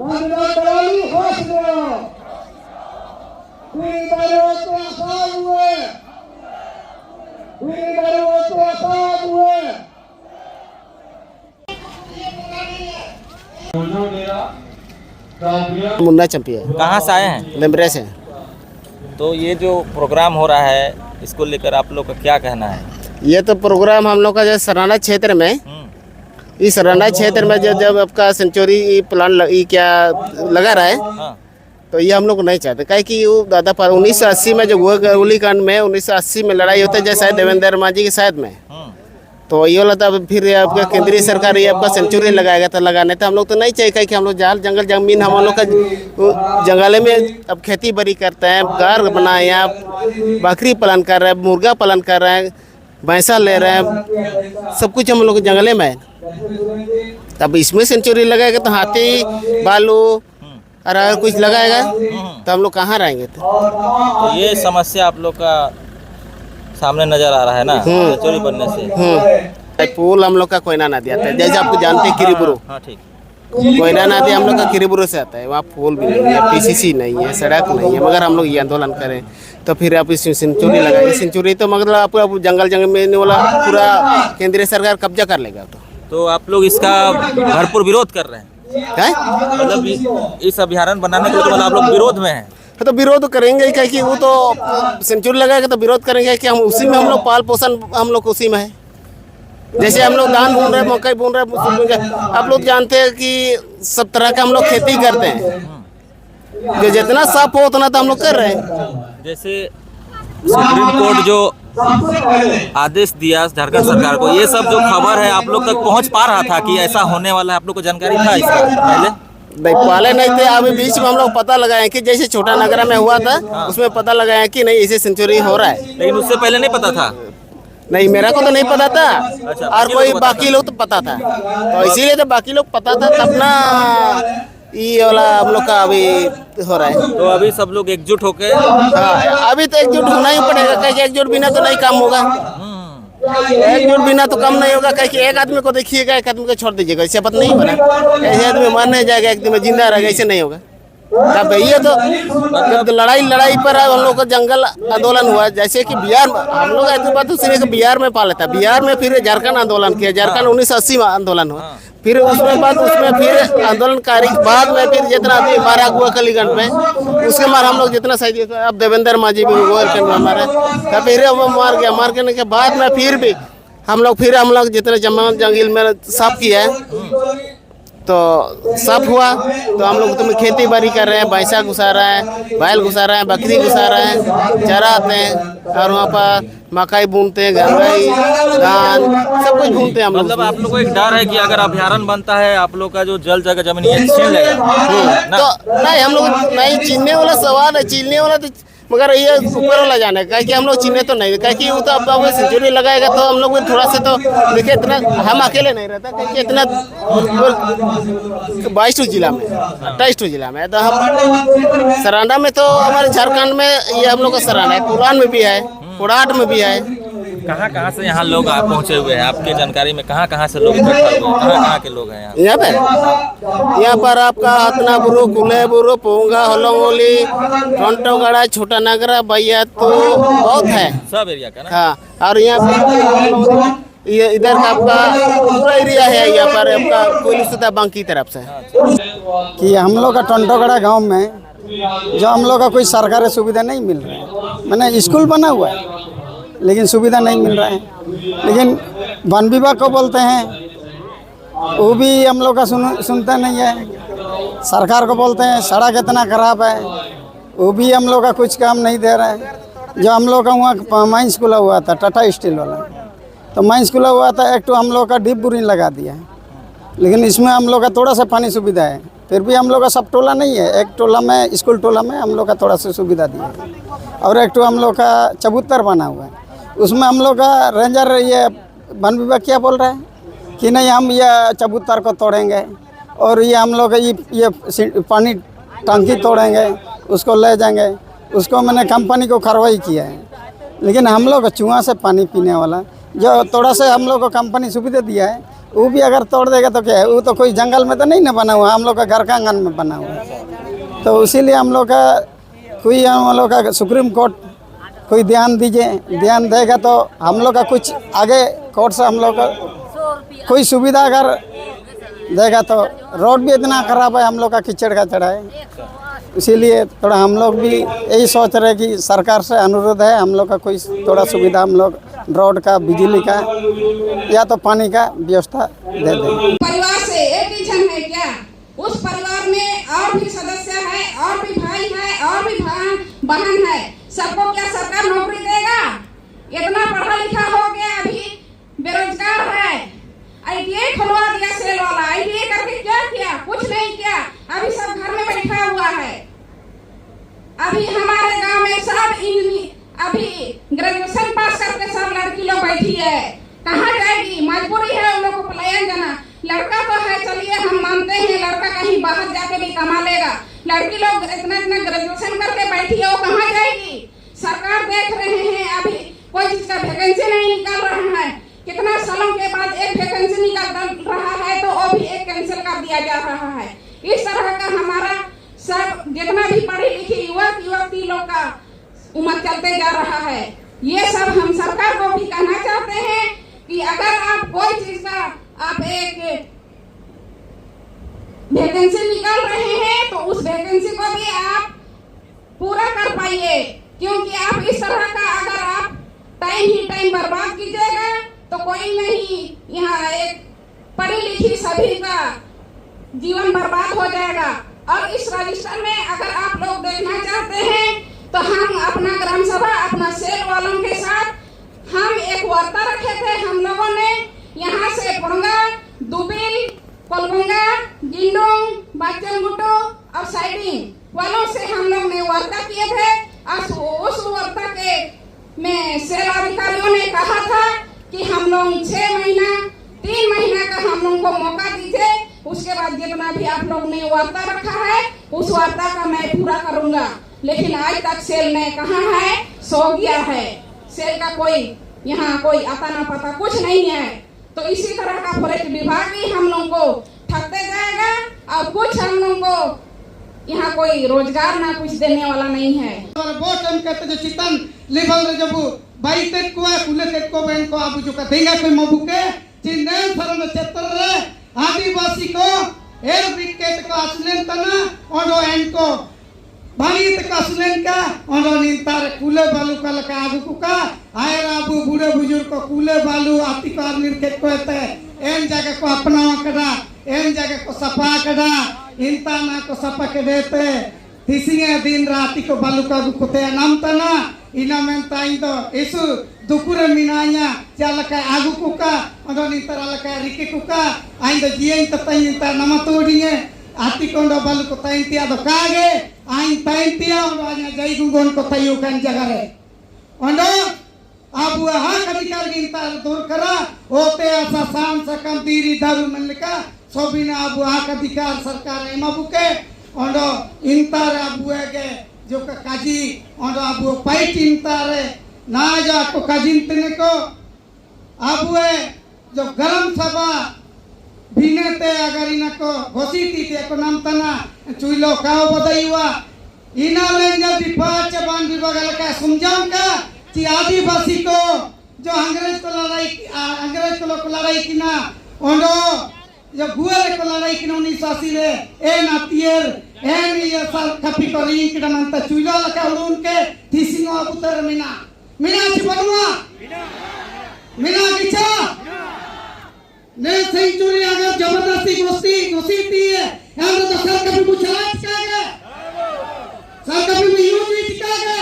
मुन्ना चंपिया। कहाँ से आए हैं? लेमरे से। तो ये जो प्रोग्राम हो रहा है इसको लेकर आप लोग का क्या कहना है? ये तो प्रोग्राम हम लोग का जो सराना क्षेत्र में, इस सराना क्षेत्र में जब आपका सेंचुरी प्लान क्या लगा रहा है, हाँ। तो ये हम लोग नहीं चाहते। काहे कि वो दादा पर 1980 में जो हुआ गोलीकांड में 1980 में लड़ाई होता है जैसे देवेंद्र मांझी के साथ में, तो ये वाला तब फिर आपका केंद्रीय सरकार ये आपका सेंचुरी लगाएगा, तो लगाने तो हम लोग तो नहीं चाहिए कि हम लोग जाल जंगल जमीन हम लोग का जंगल में अब खेती बाड़ी करते हैं, घर बनाए या बकरी पालन कर रहे हैं, मुर्गा पालन कर रहे हैं, भैंसा ले रहे हैं, सब कुछ हम लोग जंगले में है। तब इसमें सेंचुरी लगाएगा तो हाथी बालू और अगर कुछ लगाएगा तो हम लोग कहाँ रहेंगे? तो ये समस्या आप लोग का सामने नजर आ रहा है ना चोरी बनने से। पुल हम लोग का कोयना नदी आता है, जैसे आपको जानते हैं किरीबुरु। हाँ ठीक। कोयना नदी हम लोग का किरीबुरु से आता है, वहाँ पुल भी नहीं है, पीसीसी नहीं है, सड़क नहीं है। मगर हम लोग ये आंदोलन करें तो फिर आप इस सेंचुरी लगाएंगे। सेंचुरी तो मतलब आपको जंगल में वाला पूरा केंद्रीय सरकार कब्जा कर लेगा। तो आप लोग इसका भरपूर विरोध कर रहे हैं? मतलब इस अभ्यारण्य बनाने के लिए मतलब आप लोग विरोध में हैं? तो विरोध करेंगे क्या कि वो तो सेंचुरी लगाएगा तो विरोध करेंगे कि हम उसी में हम लोग पाल पोषण हम लोग उसी में है। जैसे हम लोग धान बुन रहे हैं, मकई बुन रहे हैं, आप लोग जानते हैं कि सब तरह का हम लोग खेती करते हैं, जो जितना साफ हो उतना तो हम लोग कर रहे हैं। जैसे सुप्रीम कोर्ट जो आदेश दिया झारखंड सरकार को, ये सब जो खबर है आप लोग तक पहुंच पा रहा था कि ऐसा होने वाला है? आप लोग को जानकारी था इसका पहले? नहीं, पहले नहीं थे। अभी बीच में हम लोग पता लगाए कि जैसे छोटा नगरा में हुआ था, उसमें पता लगाया कि नहीं इसे सेंचुरी हो रहा है। लेकिन उससे पहले नहीं पता था? नहीं, मेरा को तो नहीं पता था। और कोई बाकी लोग तो पता था, तो इसीलिए तो बाकी लोग पता था तब ना ये वाला हम लोग का अभी हो रहा है। तो अभी सब लोग एकजुट होके, हाँ, अभी तो एकजुट होना ही पड़ेगा, क्योंकि एकजुट बिना तो नहीं काम होगा। एकजुट बिना तो कम नहीं होगा। क्योंकि एक आदमी को देखिएगा, एक आदमी को छोड़ दीजिएगा, इससे बात नहीं होना। ऐसे आदमी मरने जाएगा, एक दिन में जिंदा रहेगा, ऐसे नहीं होगा। तब ये तो जब लड़ाई पर हम लोग का जंगल आंदोलन हुआ, जैसे कि बिहार में हम लोग ऐसी बात उसी में बिहार में पाला था। बिहार में फिर झारखंड आंदोलन किया, झारखंड 1980 में आंदोलन हुआ। फिर उसमें बाद उसमें फिर आंदोलनकारी बाद में फिर जितना अभी मारा हुआ कलीगंज में, उसके बाद हम लोग जितना सही अब देवेंद्र मांझी भी गोलखंड में मारे, तब फिर वो मार के बाद में फिर भी हम लोग जितने जंगल में साफ किया है, तो साफ हुआ। तो हम लोग तो खेती बाड़ी कर रहे हैं, भैंसा घुसा रहे हैं, बैल घुसा रहे हैं, बकरी घुसा रहे हैं, चराते हैं और वहाँ पर मकई बुनते हैं, गंगई धान सब कुछ बुनते हैं हम लोग। मतलब आप लोग को एक डर है कि अगर अभ्यारण्य बनता है आप लोग का जो जल जगह जमीन ये छीन लेगा? तो नहीं, हम लोग नहीं छीनने वाला सवाल है, छीनने वाला तो मगर ये ऊपर वाला जाना है कि हम लोग चीने तो नहीं, क्योंकि वो तो अब सेंचुरी लगाएगा तो हम लोग भी थोड़ा सा तो देखिए, इतना हम अकेले नहीं रहता, क्योंकि इतना 22 जिला में 28 जिला में, तो हम सरांडा में तो हमारे झारखंड में ये हम लोग का सरांडा है, पुरान में भी है, कोड़ाट में भी है। कहाँ से यहाँ लोग पहुँचे हुए हैं? आपके जानकारी में कहाँ से लोग इकट्ठा हुए हैं? कहाँ के लोग हैं यहाँ पर आपका हतनापुर, कुलेबुरु, पोंगा, होलोंगोली, टोंटोगढ़ा, छोटा नगरा, भैया तो बहुत है, सब एरिया का ना। हाँ, और यहाँ पर ये इधर का आपका पूरा एरिया है, यहाँ पर आपका कोई बांक की तरफ से कि हम लोग का टोंटोगढ़ा गाँव में जो हम लोग का कोई सरकारी सुविधा नहीं मिल रहा है। मैंने स्कूल बना हुआ है लेकिन सुविधा नहीं मिल रहा है। लेकिन वन विभाग को बोलते हैं, वो भी हम लोग का सुनता नहीं है। सरकार को बोलते हैं सड़क इतना खराब है, वो भी हम लोग का कुछ काम नहीं दे रहा है। जो हम लोग का वहाँ माइंस खुला हुआ था, टाटा स्टील वाला, तो माइंस खुला हुआ था, एक तो हम लोग का डीप बोरिंग लगा दिया है। लेकिन इसमें हम लोग का थोड़ा सा पानी सुविधा है, फिर भी हम लोग का सब टोला नहीं है। एक टोला में, स्कूल टोला में हम लोग का थोड़ा सा सुविधा दिया है, और एक तो हम लोग का चबूतर बना हुआ है, उसमें हम लोग का रेंजर ये वन विभाग क्या बोल रहा है कि नहीं हम ये चबूतर को तोड़ेंगे और ये हम लोग ये पानी टंकी तोड़ेंगे, उसको ले जाएंगे। उसको मैंने कंपनी को कार्रवाई किया है। लेकिन हम लोग चूहा से पानी पीने वाला जो थोड़ा सा हम लोग को कंपनी सुविधा दिया है, वो भी अगर तोड़ देगा तो क्या है, वो तो कोई जंगल में तो नहीं ना बना हुआ, हम लोग का घर का आंगन में बना हुआ है। तो इसीलिए हम लोग का कोई हम लोग का सुप्रीम कोर्ट कोई ध्यान दीजिए, ध्यान देगा तो हम लोग का कुछ आगे कोर्ट से हम लोग का कोई सुविधा अगर देगा। तो रोड भी इतना ख़राब है हम लोग का, कीचड़ का चढ़ा है। इसीलिए थोड़ा हम लोग भी यही सोच रहे हैं कि सरकार से अनुरोध है हम लोग का कोई थोड़ा सुविधा हम लोग रोड का, बिजली का या तो पानी का व्यवस्था दे दें। परिवार से एक ही जन है क्या? उस परिवार में और भी सदस्य है, और भी भाई है, और भी बहन है, सबको क्या सरकार नौकरी देगा? इतना पढ़ा लिखा हो गया, अभी बेरोजगार है। आईटीआई खुलवा दिया सेल वाला, आईटीआई करके क्या किया? कुछ नहीं किया, अभी सब घर में बैठा हुआ है। अभी हमारे गांव में सब अभी ग्रेजुएशन पास करके सब लड़की लोग बैठी है, कहाँ जाएगी? मजबूरी है उन लोग को पलायन जाना। लड़का तो है, चलिए हम मानते हैं लड़का कहीं बाहर जाके भी कमा लेगा, लड़की लोग इतना इतना ग्रेजुएशन करके बैठी है, वो कहाँ जाएगी? सरकार देख रहे हैं अभी कोई चीज का वैकेंसी नहीं निकाल रहा है। कितना सालों के बाद एक वैकेंसी निकाल रहा है तो वो भी एक कैंसिल कर दिया जा रहा है। इस तरह का हमारा सब जितना भी पढ़ी लिखी युवती लोग का उम्र चलते जा रहा है। ये सब हम सरकार को भी कहना चाहते हैं कि अगर आप कोई चीज का आप एक वैकेंसी निकाल रहे हैं तो उस वैकेंसी को भी आप पूरा कर पाइए, क्योंकि आप इस तरह का अगर आप टाइम बर्बाद कीजिएगा तो कोई नहीं, यहाँ एक पढ़ी लिखी सभी का जीवन बर्बाद हो जाएगा। और इस रजिस्टर में अगर आप लोग देखना चाहते हैं तो हम अपना ग्राम सभा अपना सेल वालों के साथ हम एक वार्ता रखे थे। हम लोगों ने यहाँ से पुरंगा, दुबिल, कोलबंगा, गिंडोंग, बाचनगुटो और साइडिंग वालों से हम लोग ने वार्ता किए थे। उस वार्ता के में सेल अधिकारियों ने कहा था कि हम लोग 3 महीना का हम लोग को मौका दीजिए, उसके बाद जितना भी आप लोग ने वार्ता रखा है उस वार्ता का मैं पूरा करूंगा। लेकिन आज तक सेल ने कहा है, सो गया है। सेल का कोई यहाँ कोई आता ना पता कुछ नहीं है। तो इसी तरह का फॉरेस्ट विभाग भी हम लोग को ठगते जाएगा और कुछ हम लोग को यहाँ कोई रोजगार ना कुछ देने वाला नहीं है। बोटम कहते जो चितन लेवल रे जब बाइटेट को कुलेटेट को बहन को आप जो का देगा कोई मबुके चिन्नेन सरन क्षेत्र रे आदिवासी को एर विकेट को असलेन तना ओडो एंड को भाई तक असलेन का ओडो निंतार कुले बालू का लका आगु को का आयर आबू बूढ़े बुजुर्ग को कुले बालू आती को आदमी खेत को होते एन जगह को अपना कड़ा एन जगह को सफा कड़ा इंता ना को सफा के देते तीसिंगे दिन राती को बालू का आगु कोते नाम तना इना मेंता इंदो इस दुकुरे मिनाnya jalaka agu kuka ondo nintara laka rike kuka ainda jien tatai inta nama todinya ati kondo balu kota intia do kage ain taintia ondo anya jai gugon kota yukan jagare ondo abu ha kadikar ginta dur kara ote asa sam sakam diri daru menleka sobina abu ha kadikar sarkar ema buke ondo intar abu age जो का काजी और अब पाई चिंता रे ना जा को काजिंतने को अब जो गरम सभा भीने ते अगर इनको घोषी थी को नाम तना चुइलो काओ बदाईवा इना लेंगे विपक्ष बान विभाग का समझाऊं का कि आदिवासी को जो अंग्रेज को लड़ाई की ना ओंडो जो गुएरे को लड़ाई की ना 1980 रे ए नातियर एन ये साल कपी करी कि नंतर चुइलो लका उड़ून के तीसिंगो अबुतर मिना चिपनुआ मिना किचा ने सेंचुरी अगर जबरदस्ती घुसी है हम तो सर कभी बुझला चिकागे सर कभी भी यूज भी चिकागे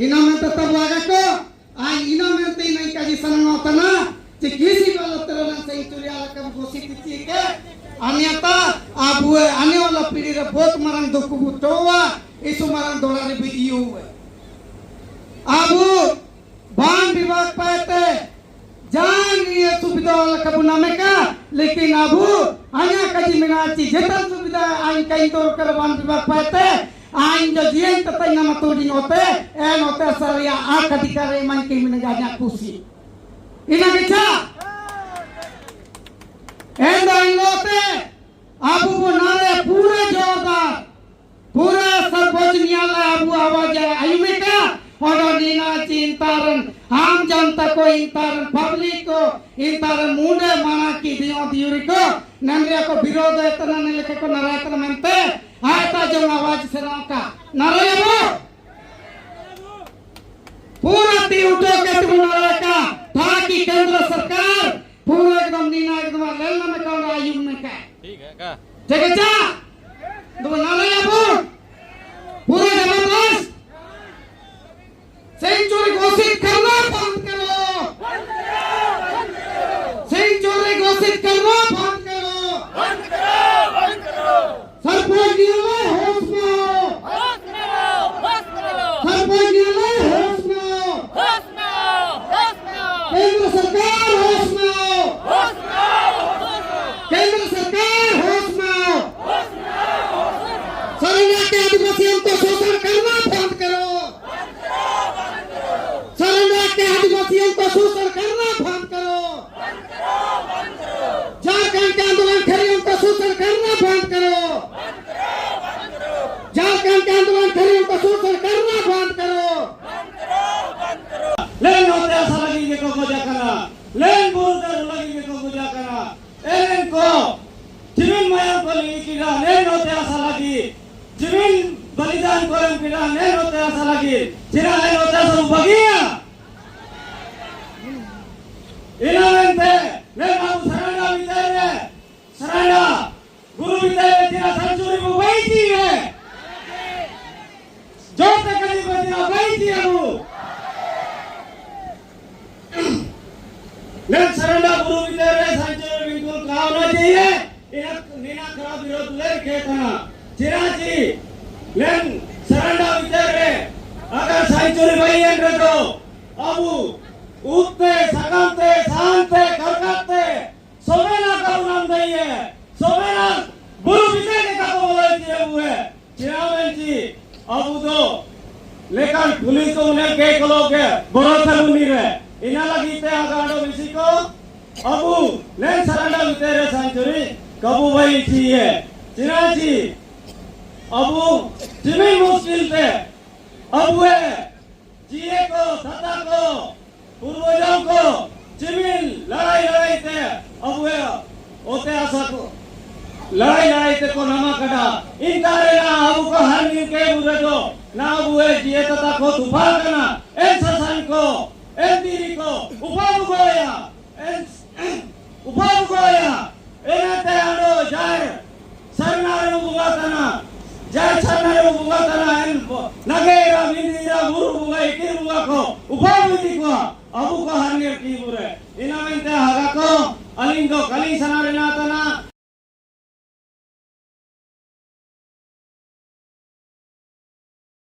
इना में तो तब लगा को आज इना में तो नहीं काजी सननो तना कि किसी वाला तरह सेंचुरी आला कभी घुसी थी के अन्यथा अब वो आने वाला पीढ़ी रे बहुत मरण दुख बुटोवा इस मरण दोड़ा रे भी यू है अब बान विभाग पाते जान ये सुविधा वाला कबूना में का लेकिन अब अन्य कजी मिनाची जितना सुविधा आइन कहीं तौर कर बान विभाग पाते आइन जो जीवन तताई नाम तोड़ी होते एन होते सरिया आँख अधिकार मन के मिने जाना खुशी इना किचा एंडोते आबू को नारे पूरे जोरदार पूरा सर्वोच्च न्यायालय आबू आवाज आयुमिका और नीना चिंतारन आम जनता को इंतारन पब्लिक को इंतारन मुंडे माना की दियो दियुरी को नंद्रिया को विरोध इतना ने लेके को नरायतन मनते आयता जो आवाज से का नरायबो पूरा ती उठो के तुम का ताकि केंद्र सरकार पूरा एकदम नीना एकदम लेना में कौन आयुम में का ठीक है का जगचा तो नरायबो पूरा जबरदस्त सेंचुरी घोषित करना बंद करो सेंचुरी घोषित करना बंद करो सरपंच न्यायालय होश में सरपंच न्यायालय होश में केंद्र सरकार होश में केंद्र सरकार होश में सरना के आदिवासियों को शोषण करना बंद करो सरना के आदिवासियों को शोषण करना बंद करो झारखंड के आंदोलनकारियों को शोषण करना बंद करो झारखंड के आंदोलनकारियों को शोषण करना बंद करो लेन होते ऐसा लगेंगे को मजा करा लेन बोलकर लगेंगे को मजा करा एलेन को जमीन माया को लेगी किरा लेन होते ऐसा लगी जमीन बलिदान को किरा लेन होते ऐसा लगी जिरा लेन होते सब बगिया इनामेंटे ले बाबू सरना विद्यालय सरना गुरु विद्यालय जिरा सेंचुरी को वही है जो तक कभी बजना वही है वो ले सरना गुरु विद्यालय सेंचुरी बिल्कुल काम होना चाहिए नीना खराब विरोध ले कहता जिरा जी ले सरना विद्यालय अगर सेंचुरी वही है तो अबू उठते सकाते शांते करकाते सोमेना का नाम दइए सोमेना गुरु विजय के का बोले दिए हुए चिरावन जी अब तो लेकिन पुलिस को उन्हें के लोगे भरोसा नहीं रहे इना लगीते आगाड़ो किसी को अबू ले सरंडा तेरे सेंचुरी कबू भाई चाहिए चिराजी अबू जिमी मुश्किल से अब है जिए को सत्ता को पूर्वजों को जमीन लड़ाई थे अब वे होते आशा को लड़ाई थे को नमा कटा इन तारे ना अब को हर मिल के बुझो ना अब वे जिए तथा को तुफान करना इन ससान को इन तीरी को उपाव गोया इन ते आनो जाए सरनारे बुगा तना जाए सरनारे बुगा तना इन नगेरा मिंदीरा गुरु बुगा इकी बुगा को उपाव को अबू को हरने की बुरे इनामेंटे हगा को अलिंग को कली सनारेना